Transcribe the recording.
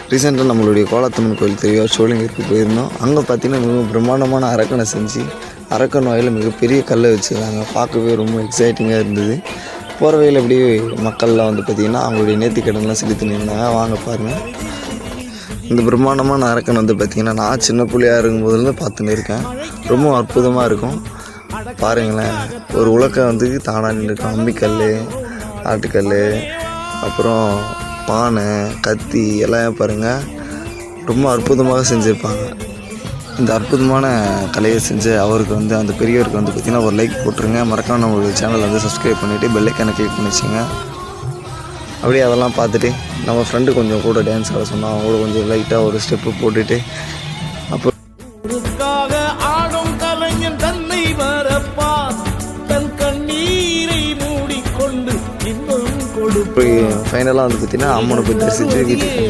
ரீசெண்டாக நம்மளுடைய கோலத்தம்மன் கோயில் தெரியும் சோழிங்கருக்கு போயிருந்தோம். அங்கே பார்த்திங்கன்னா மிகவும் பிரம்மாண்டமான அரக்கனை செஞ்சு அரக்கன் வாயில் மிகப்பெரிய கல்லை வச்சுருக்காங்க. பார்க்கவே ரொம்ப எக்ஸைட்டிங்காக இருந்தது. போகிற வழியில் அப்படியே மக்கள்லாம் வந்து பார்த்திங்கன்னா அவங்களுடைய நேர்த்திக்கடன்லாம் செலுத்தி நின்றாங்க. வாங்க பாருங்கள். இந்த பிரம்மாண்டமான அரக்கன் வந்து பார்த்திங்கன்னா நான் சின்ன பிள்ளையாக இருக்கும்போதுலேருந்து பார்த்துன்னு இருக்கேன். ரொம்ப அற்புதமாக இருக்கும். பாருங்களேன், ஒரு உலக்கை வந்து தானாக நின்றுருக்கும். அம்மிக்கல், ஆட்டுக்கல், அப்புறம் பானை, கத்தி எல்லாம் பாருங்கள் ரொம்ப அற்புதமாக செஞ்சுருப்பாங்க. இந்த அற்புதமான கலையை செஞ்ச அவருக்கு வந்து அந்த பெரியவருக்கு வந்து பார்த்திங்கன்னா ஒரு லைக் போட்டுருங்க. மறக்காம நம்மளுடைய சேனலை வந்து சப்ஸ்கிரைப் பண்ணிவிட்டு பெல்லைக்கான கிளிக் பண்ணி வச்சுங்க. அப்படியே அதெல்லாம் பார்த்துட்டு நம்ம ஃப்ரெண்டு கொஞ்சம் கூட டான்ஸ் ஆட சொன்னோம். அவங்க கூட கொஞ்சம் லைட்டாக ஒரு ஸ்டெப்பு போட்டுட்டு அப்புறம் ஃபைனலாக வந்து பார்த்திங்கன்னா அம்மனை போய் தரிசித்து வீட்டுக்கு